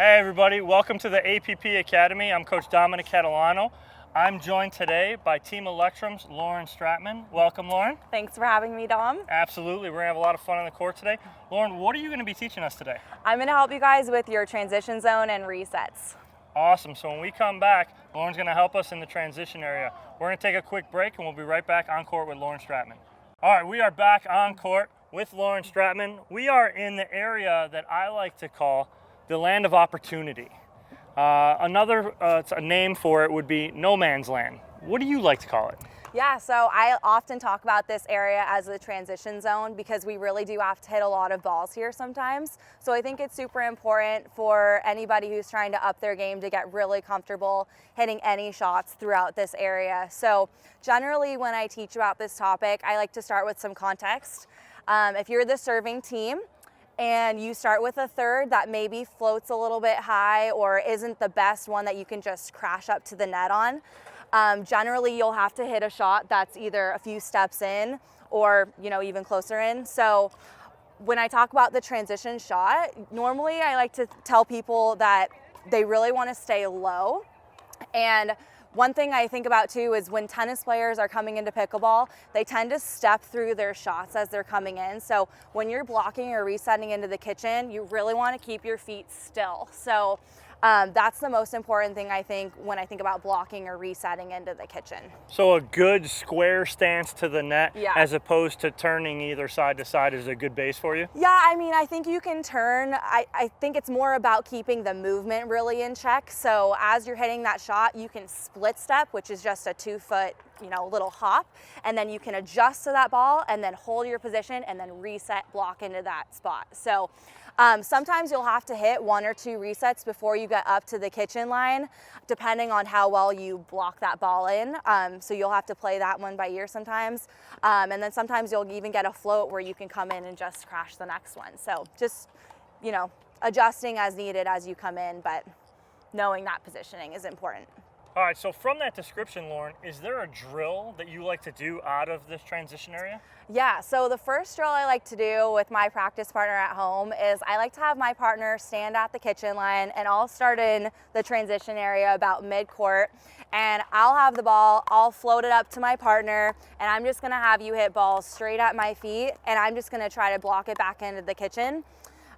Hey everybody, welcome to the APP Academy. I'm Coach Dominic Catalano. I'm joined today by Team Electrum's Lauren Stratman. Welcome, Lauren. Thanks for having me, Dom. Absolutely, we're gonna have a lot of fun on the court today. Lauren, what are you gonna be teaching us today? I'm gonna help you guys with your transition zone and resets. Awesome, so when we come back, Lauren's gonna help us in the transition area. We're gonna take a quick break and we'll be right back on court with Lauren Stratman. All right, we are back on court with Lauren Stratman. We are in the area that I like to call the land of opportunity. It's a name for it would be no man's land. What do you like to call it? Yeah, so I often talk about this area as the transition zone because we really do have to hit a lot of balls here sometimes. So I think it's super important for anybody who's trying to up their game to get really comfortable hitting any shots throughout this area. So generally when I teach about this topic, I like to start with some context. If you're the serving team, and you start with a third that maybe floats a little bit high or isn't the best one that you can just crash up to the net on. Generally, you'll have to hit a shot that's either a few steps in or even closer in. So when I talk about the transition shot, normally I like to tell people that they really want to stay low. And one thing I think about too is when tennis players are coming into pickleball, they tend to step through their shots as they're coming in. So when you're blocking or resetting into the kitchen, you really want to keep your feet still. So that's the most important thing I think when I think about blocking or resetting into the kitchen. So a good square stance to the net, Yeah. as opposed to turning either side to side, is a good base for you? Yeah, I mean, I think you can turn. I think it's more about keeping the movement really in check. So as you're hitting that shot, you can split step, which is just a 2-foot, little hop, and then you can adjust to that ball and then hold your position and then reset block into that spot. So sometimes you'll have to hit 1 or 2 resets before you get up to the kitchen line, depending on how well you block that ball in. So you'll have to play that one by ear sometimes. And then sometimes you'll even get a float where you can come in and just crash the next one. So just, adjusting as needed as you come in, but knowing that positioning is important. All right, so from that description, Lauren, is there a drill that you like to do out of this transition area? Yeah, so the first drill I like to do with my practice partner at home is I like to have my partner stand at the kitchen line and I'll start in the transition area about mid-court and I'll have the ball, I'll float it up to my partner and I'm just gonna have you hit balls straight at my feet and I'm just gonna try to block it back into the kitchen.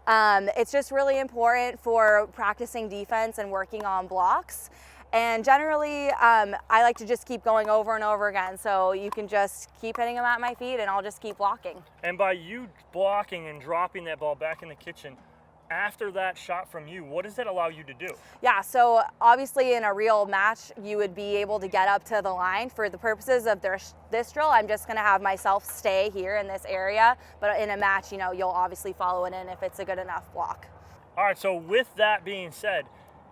It's just really important for practicing defense and working on blocks. And generally, I like to just keep going over and over again. So you can just keep hitting them at my feet and I'll just keep blocking. And by you blocking and dropping that ball back in the kitchen, after that shot from you, what does that allow you to do? Yeah, so obviously in a real match, you would be able to get up to the line. For the purposes of this drill, I'm just gonna have myself stay here in this area. But in a match, you'll obviously follow it in if it's a good enough block. All right, so with that being said,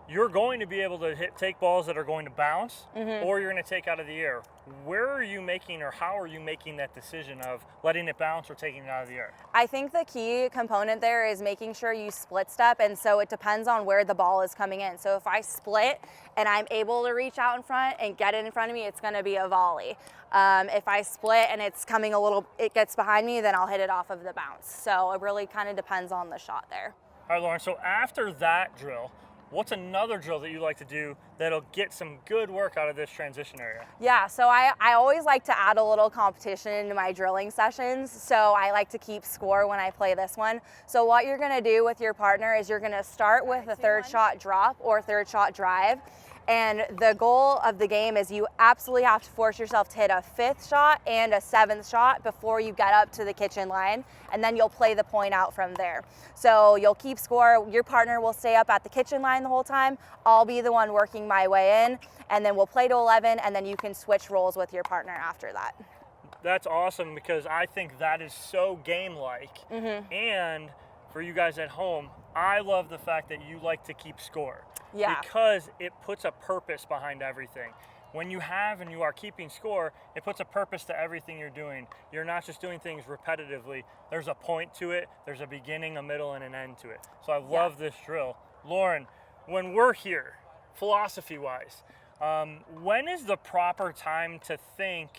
you're going to be able to take balls that are going to bounce, or you're going to take out of the air. Where are you making, or how are you making that decision of letting it bounce or taking it out of the air? I think the key component there is making sure you split step, and so it depends on where the ball is coming in. So if I split and I'm able to reach out in front and get it in front of me, it's going to be a volley. If I split and it's coming it gets behind me, then I'll hit it off of the bounce. So it really kind of depends on the shot there. All right, Lauren, so after that drill, what's another drill that you like to do that'll get some good work out of this transition area? Yeah, so I always like to add a little competition into my drilling sessions. So I like to keep score when I play this one. So what you're gonna do with your partner is you're gonna start with a third shot drop or third shot drive. And the goal of the game is you absolutely have to force yourself to hit a 5th shot and a 7th shot before you get up to the kitchen line, and then you'll play the point out from there. So you'll keep score, your partner will stay up at the kitchen line the whole time, I'll be the one working my way in, and then we'll play to 11, and then you can switch roles with your partner after that. That's awesome because I think that is so game-like. And for you guys at home, I love the fact that you like to keep score. Yeah. Because it puts a purpose behind everything. When you have and you are keeping score, it puts a purpose to everything you're doing. You're not just doing things repetitively. There's a point to it. There's a beginning, a middle, and an end to it. So I love this drill. Lauren, when we're here, philosophy-wise, when is the proper time to think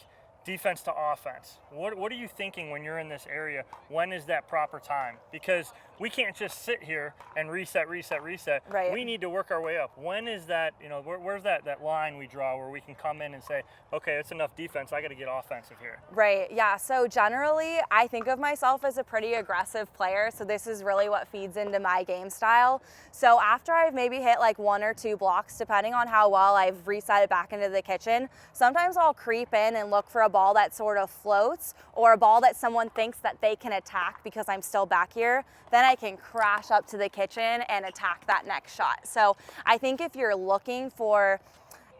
defense to offense? What are you thinking when you're in this area? When is that proper time? Because we can't just sit here and reset. Right. We need to work our way up. When is that, where's that line we draw where we can come in and say, okay, it's enough defense, I got to get offensive here? Right, yeah. So generally, I think of myself as a pretty aggressive player, so this is really what feeds into my game style. So after I've maybe hit like 1 or 2 blocks, depending on how well I've reset it back into the kitchen, sometimes I'll creep in and look for a ball that sort of floats, or a ball that someone thinks that they can attack because I'm still back here. Then I can crash up to the kitchen and attack that next shot. So I think if you're looking for,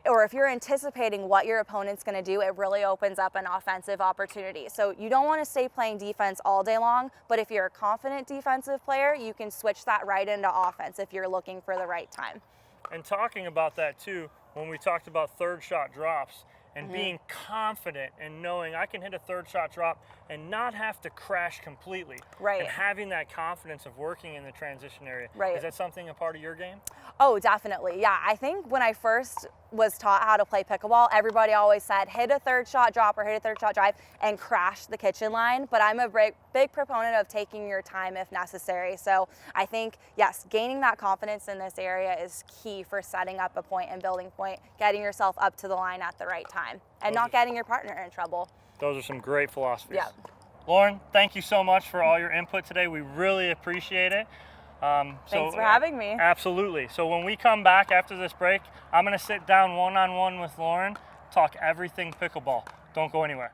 or if you're anticipating what your opponent's going to do, it really opens up an offensive opportunity. So you don't want to stay playing defense all day long, but if you're a confident defensive player, you can switch that right into offense if you're looking for the right time. And talking about that too, when we talked about third shot drops, and being confident and knowing I can hit a third shot drop and not have to crash completely. Right. And having that confidence of working in the transition area. Right. Is that something a part of your game? Oh, definitely. Yeah, I think when I first was taught how to play pickleball, everybody always said, hit a third shot drop or hit a third shot drive and crash the kitchen line. But I'm a big proponent of taking your time if necessary. So I think, yes, gaining that confidence in this area is key for setting up a point and building point, getting yourself up to the line at the right time, and not getting your partner in trouble. Those are some great philosophies. Yeah. Lauren, thank you so much for all your input today. We really appreciate it. Thanks for having me. Absolutely. So when we come back after this break, I'm going to sit down one-on-one with Lauren, talk everything pickleball. Don't go anywhere.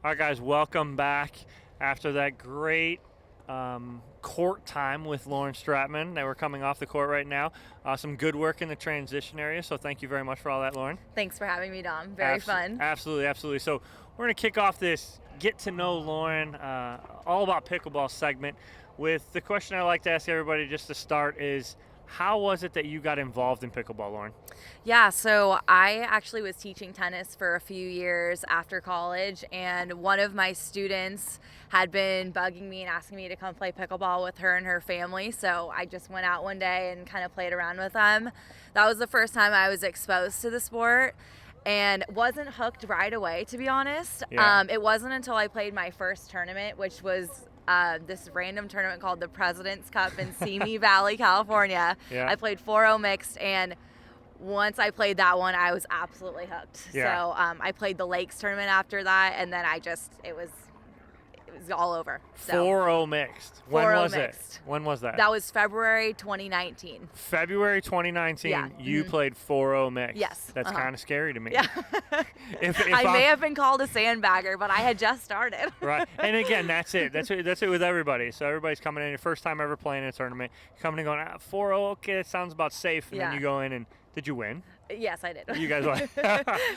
All right, guys, welcome back after that great court time with Lauren Stratman. Now we're coming off the court right now. Some good work in the transition area, so thank you very much for all that, Lauren. Thanks for having me, Dom. Very fun. Absolutely. So we're going to kick off this Get to Know Lauren, all about pickleball segment with the question I like to ask everybody just to start is, how was it that you got involved in pickleball, Lauren? Yeah, so I actually was teaching tennis for a few years after college, and one of my students had been bugging me and asking me to come play pickleball with her and her family, so I just went out one day and kind of played around with them. That was the first time I was exposed to the sport, and wasn't hooked right away, to be honest. Yeah. It wasn't until I played my first tournament, which was this random tournament called the President's Cup in Simi Valley, California. Yeah. I played 4-0 mixed, and once I played that one, I was absolutely hooked. Yeah. So I played the Lakes tournament after that, and then it was all over. So 4-0 mixed. When 4-0 was mixed. it? When was that? That was February 2019. February 2019, Yeah. you played 4-0 mixed. Yes. That's kind of scary to me. Yeah. If I may have been called a sandbagger, but I had just started. Right. And again, that's it. That's it with everybody. So everybody's coming in, your first time ever playing in a tournament, coming and going, 4-0, okay, that sounds about safe. And then Yeah. you go in and, did you win? Yes, I did. You guys won.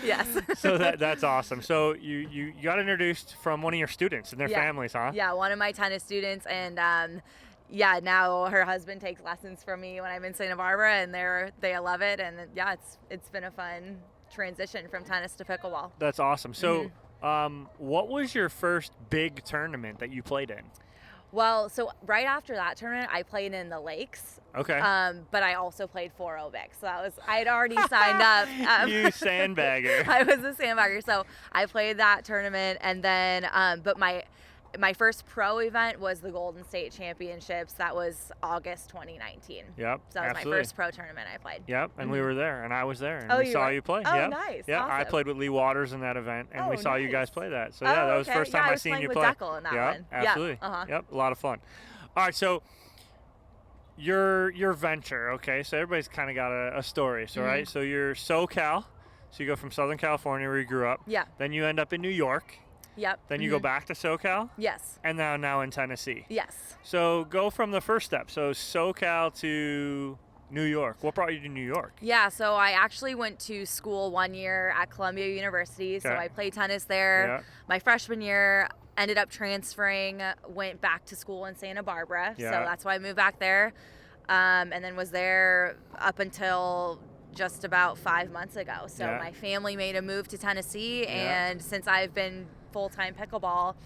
Yes. So that's awesome. So you got introduced from one of your students and their families, huh? Yeah, one of my tennis students, and yeah, now her husband takes lessons from me when I'm in Santa Barbara, and they love it, and yeah, it's been a fun transition from tennis to pickleball. That's awesome. So what was your first big tournament that you played in? Well, so right after that tournament, I played in the Lakes. Okay. But I also played 4-0 mix. So I'd already signed up. You sandbagger. I was a sandbagger. So I played that tournament, and then, but my first pro event was the Golden State Championships. That was August 2019. Yep. So that was absolutely. my first pro tournament I played. Yep, and we were there, and I was there, and Oh, we you saw were? you play. Oh, Yep. nice. Yeah, I Awesome. played with Lee Waters in that event, and we Oh, saw you guys nice. play that. So yeah, that was the first time I I was seen playing you with play. Deckel in that Yep, one. absolutely. Yeah. Uh-huh. Yep, a lot of fun. All right, so your venture, okay? So everybody's kind of got a story, so right? So you're SoCal, so you go from Southern California where you grew up. Yeah. Then you end up in New York. Yep. Then you go back to SoCal. Yes. And now in Tennessee. Yes. So go from the first step. So SoCal to New York. What brought you to New York? Yeah, so I actually went to school 1 year at Columbia University. So Okay. I played tennis there. Yeah. My freshman year, ended up transferring, went back to school in Santa Barbara. Yeah. So that's why I moved back there. And then was there up until just about 5 months ago. So Yeah. my family made a move to Tennessee, Yeah. and since I've been full-time pickleball,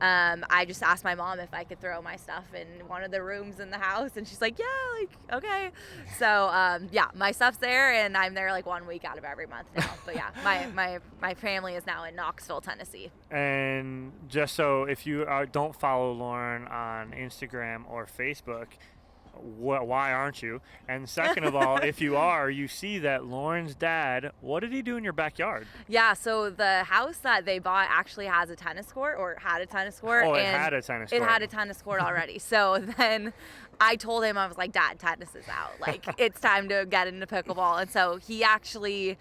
I just asked my mom if I could throw my stuff in one of the rooms in the house, and she's like, yeah, like, okay. So, yeah, my stuff's there, and I'm there like 1 week out of every month now. But yeah, my family is now in Knoxville, Tennessee. And just so if you don't follow Lauren on Instagram or Facebook, why aren't you? And second of all, if you are, you see that Lauren's dad, what did he do in your backyard? Yeah, so the house that they bought actually has a tennis court, or had a tennis court. Oh, it and had a tennis court. It had a tennis court already. So then I told him, I was like, Dad, tennis is out. Like, it's time to get into pickleball. And so he actually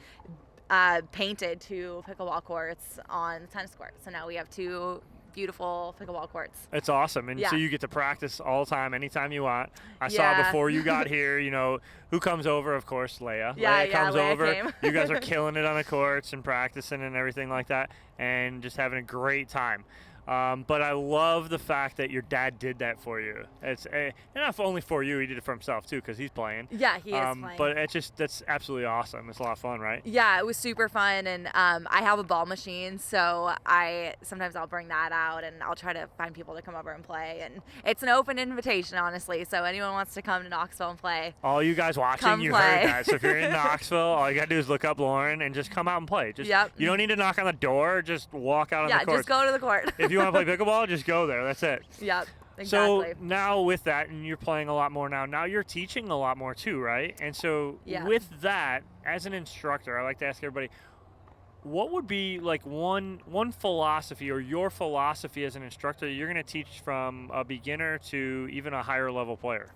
painted 2 pickleball courts on the tennis court. So now we have 2 beautiful pickleball courts. It's awesome. And Yeah. so you get to practice all the time, anytime you want. I saw Yeah. before you got here, you know, who comes over? Of course, Leia. Yeah, Leia comes Leia over. came. You guys are killing it on the courts and practicing and everything like that, and just having a great time. But I love the fact that your dad did that for you. It's not only for you, he did it for himself too, because he's playing. Yeah, he is playing. But that's absolutely awesome. It's a lot of fun, right? Yeah, it was super fun, and I have a ball machine, so sometimes I'll bring that out, and I'll try to find people to come over and play, and it's an open invitation, honestly, so anyone wants to come to Knoxville and play. All you guys watching, Come you play. heard that. So if you're in Knoxville, all you gotta do is look up Lauren and just come out and play. Yep. You don't need to knock on the door. Just walk out on Yeah, the court. just go to the court. If you want to play pickleball, just go there. That's it. Yep, exactly. So now with that, and you're playing a lot more now you're teaching a lot more too, right? And so Yeah. with that, as an instructor, I like to ask everybody, what would be like one philosophy, or your philosophy as an instructor that you're going to teach from a beginner to even a higher level player?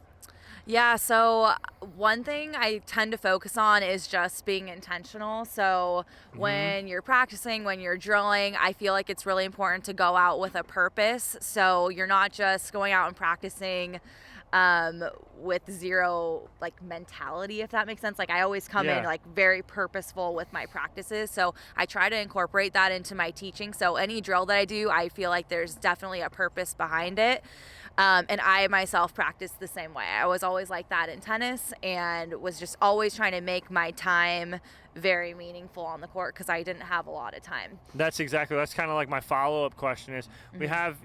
Yeah, so one thing I tend to focus on is just being intentional. So when you're practicing, when you're drilling, I feel like it's really important to go out with a purpose. So you're not just going out and practicing with zero like mentality, if that makes sense. Like I always come in like very purposeful with my practices. So I try to incorporate that into my teaching. So any drill that I do, I feel like there's definitely a purpose behind it. And I myself practice the same way. I was always like that in tennis, and was just always trying to make my time very meaningful on the court because I didn't have a lot of time. That's kind of like my follow-up question is, we have,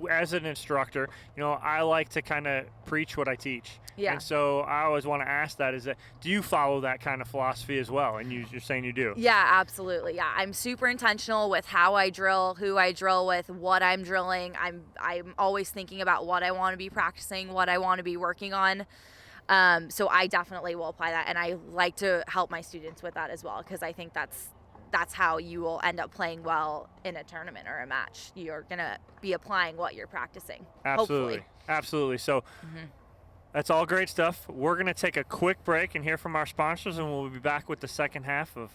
as an instructor, I like to kind of preach what I teach. Yeah. And so I always want to ask that, do you follow that kind of philosophy as well? And you're saying you do. Yeah, absolutely. Yeah, I'm super intentional with how I drill, who I drill with, what I'm drilling. I'm always thinking about what I want to be practicing, what I want to be working on. So I definitely will apply that, and I like to help my students with that as well, because I think that's how you will end up playing well in a tournament or a match. You're going to be applying what you're practicing. Absolutely. Hopefully. Absolutely. So that's all great stuff. We're going to take a quick break and hear from our sponsors, and we'll be back with the second half of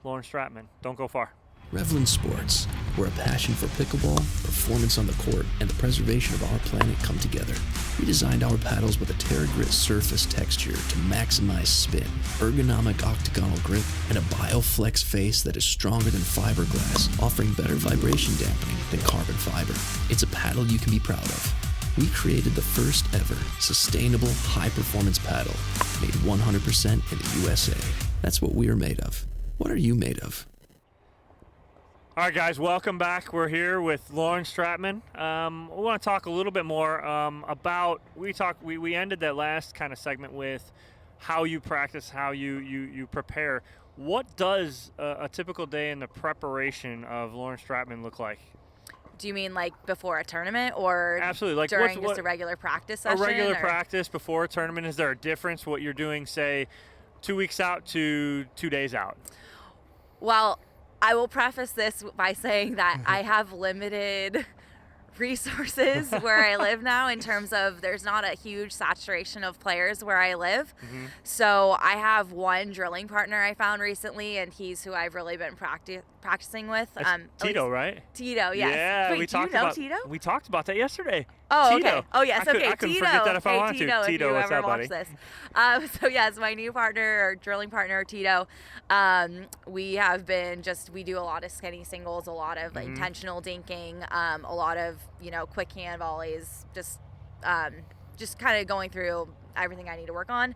Lauren Stratman. Don't go far. Revlon Sports, where a passion for pickleball, performance on the court, and the preservation of our planet come together. We designed our paddles with a Terra-Grit surface texture to maximize spin, ergonomic octagonal grip, and a BioFlex face that is stronger than fiberglass, offering better vibration dampening than carbon fiber. It's a paddle you can be proud of. We created the first ever sustainable high-performance paddle, made 100% in the USA. That's what we're made of. What are you made of? All right, guys, welcome back. We're here with Lauren Stratman. We want to talk a little bit more about, we ended that last kind of segment with how you practice, how you prepare. What does a typical day in the preparation of Lauren Stratman look like? Do you mean like before a tournament, or absolutely, like during just a regular practice session? A regular practice before a tournament. Is there a difference what you're doing, say, 2 weeks out to 2 days out? Well, I will preface this by saying that I have limited resources where I live now, in terms of there's not a huge saturation of players where I live. So I have one drilling partner I found recently, and he's who I've really been practicing with. Tito, right? Tito, yes. Yeah, Wait, we do you talked know about Tito? We talked about that yesterday. Oh, Tito. okay. Oh, yes. I couldn't forget that if I wanted Tito, to. Tito, if you what's ever up, buddy? watch this. So yes, my new partner or drilling partner, Tito. We have been we do a lot of skinny singles, a lot of intentional dinking, a lot of, quick hand volleys, just kind of going through everything I need to work on.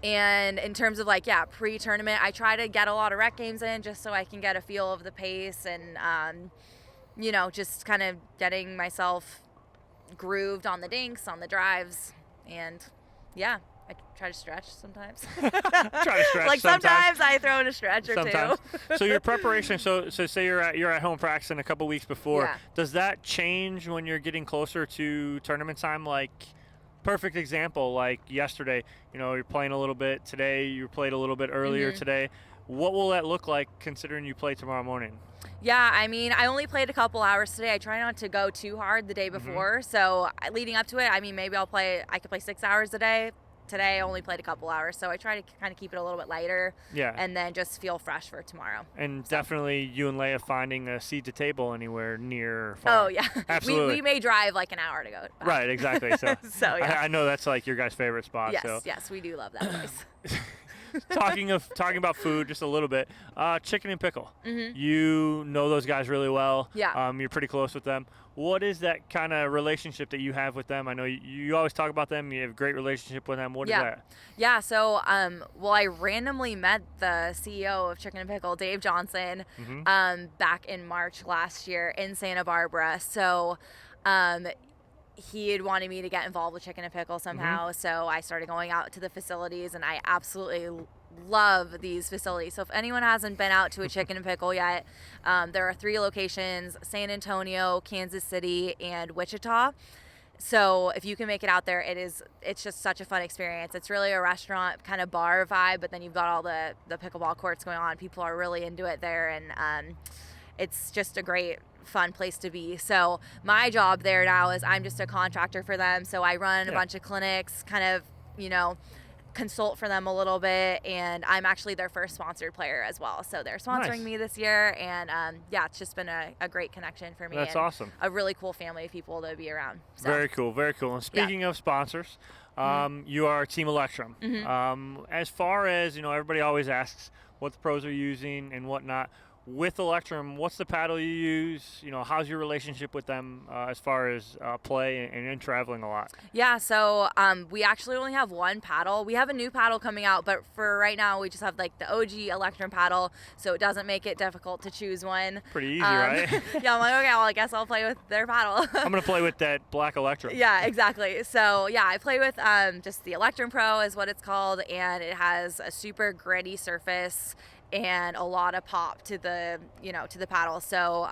And in terms of pre-tournament, I try to get a lot of rec games in just so I can get a feel of the pace and, just kind of getting myself grooved on the dinks, on the drives. And I try to stretch sometimes. Try to stretch sometimes I throw in a stretch or two. So your preparation, so say you're at home practicing a couple weeks before. Yeah. Does that change when you're getting closer to tournament time? Perfect example, like yesterday, you're playing a little bit today, you played a little bit earlier today. What will that look like considering you play tomorrow morning? Yeah, I mean, I only played a couple hours today. I try not to go too hard the day before. So leading up to it, I mean, maybe I could play 6 hours a day. Today I only played a couple hours, so I try to kind of keep it a little bit lighter. Yeah. And then just feel fresh for tomorrow. And definitely you and Leia finding a seat to table anywhere near or far. Oh, yeah. Absolutely. We may drive an hour to go back. Right, exactly. So, so yeah. I know that's your guys' favorite spot. Yes, we do love that place. Talking about food just a little bit, chicken and pickle. You know those guys really well. Yeah. You're pretty close with them. What is that kind of relationship that you have with them? I know you always talk about them. You have a great relationship with them. What is that? Yeah. So, I randomly met the CEO of Chicken and Pickle, Dave Johnson, back in March last year in Santa Barbara. So, he had wanted me to get involved with Chicken and Pickle somehow. So I started going out to the facilities, and I absolutely love these facilities. So if anyone hasn't been out to a Chicken and Pickle yet, there are 3 locations: San Antonio, Kansas City, and Wichita. So if you can make it out there, it's just such a fun experience. It's really a restaurant kind of bar vibe, but then you've got all the pickleball courts going on. People are really into it there, and it's just a great fun place to be. So my job there now is I'm just a contractor for them. So I run a bunch of clinics, kind of, consult for them a little bit, and I'm actually their first sponsored player as well. So they're sponsoring me this year, and it's just been a great connection for me. That's and awesome. A really cool family of people to be around. So. Very cool, very cool. And speaking of sponsors, you are Team Electrum. As far as, everybody always asks what the pros are using and whatnot. With Electrum, what's the paddle you use? How's your relationship with them as far as play and traveling a lot? Yeah, so we actually only have one paddle. We have a new paddle coming out, but for right now, we just have the OG Electrum paddle, so it doesn't make it difficult to choose one. Pretty easy, right? Yeah, I'm like, okay, well, I guess I'll play with their paddle. I'm going to play with that black Electrum. Yeah, exactly. So, yeah, I play with just the Electrum Pro is what it's called, and it has a super gritty surface and a lot of pop to the paddle. So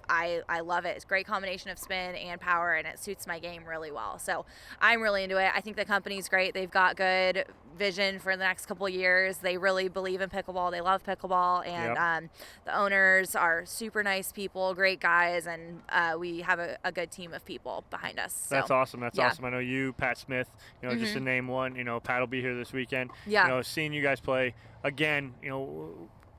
I love it. It's a great combination of spin and power, and it suits my game really well. So I'm really into it. I think the company's great. They've got good vision for the next couple of years. They really believe in pickleball. They love pickleball, and the owners are super nice people, great guys, and we have a good team of people behind us. So, that's awesome. That's awesome. I know you, Pat Smith, just to name one, Pat will be here this weekend. Yeah. Seeing you guys play again,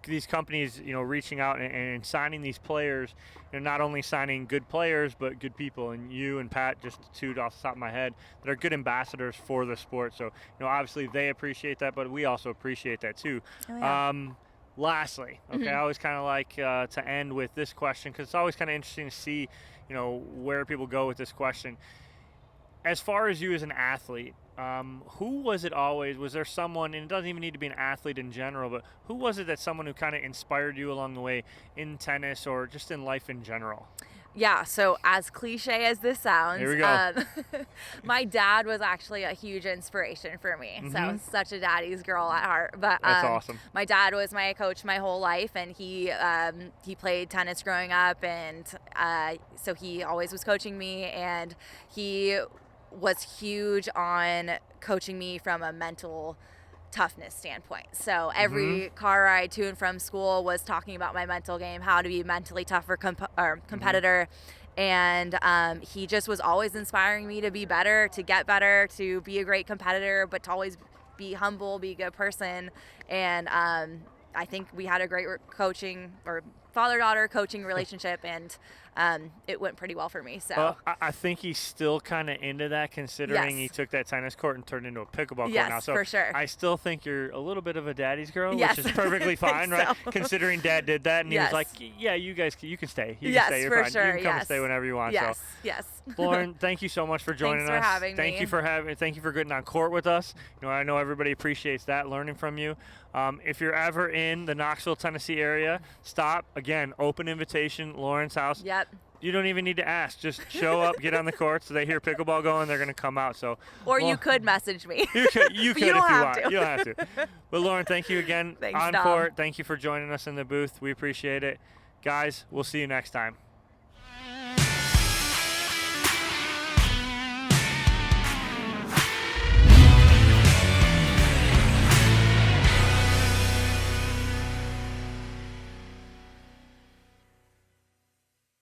these companies, reaching out and signing these players, not only signing good players, but good people. And you and Pat, just two off the top of my head, that are good ambassadors for the sport. So, obviously they appreciate that, but we also appreciate that too. Oh, yeah. Lastly, I always kind of like to end with this question, because it's always kind of interesting to see, where people go with this question. As far as you as an athlete, who was it always? Was there someone, and it doesn't even need to be an athlete in general, but who was it that someone who kind of inspired you along the way in tennis or just in life in general? Yeah, so as cliche as this sounds, here we go. My dad was actually a huge inspiration for me. So I was such a daddy's girl at heart. But that's awesome. My dad was my coach my whole life, and he played tennis growing up, and so he always was coaching me, and he was huge on coaching me from a mental toughness standpoint. So every car ride to and from school was talking about my mental game, how to be mentally tougher competitor. And he just was always inspiring me to be better, to get better, to be a great competitor, but to always be humble, be a good person. And I think we had a great coaching or father-daughter coaching relationship, and it went pretty well for me. So well, I think he's still kind of into that, considering he took that tennis court and turned into a pickleball court now. So for sure. I still think you're a little bit of a daddy's girl, Yes. which is perfectly fine, right? So. Considering Dad did that, and he was like, "Yeah, you can stay. You can stay. You're for fine. sure. You can come and stay whenever you want." Yes. So, Yes. Lauren, thank you so much for joining Thanks us. for having Thank me. you for getting on court with us. I know everybody appreciates that, learning from you. If you're ever in the Knoxville, Tennessee area, stop. Again, open invitation, Lauren's house. Yep. You don't even need to ask. Just show up, get on the court. So they hear pickleball going, they're going to come out. So, Or you could message me. You could You if you don't have want. to. You don't have to. But Lauren, thank you again. Thanks, on Dom. court. Thank you for joining us in the booth. We appreciate it. Guys, we'll see you next time.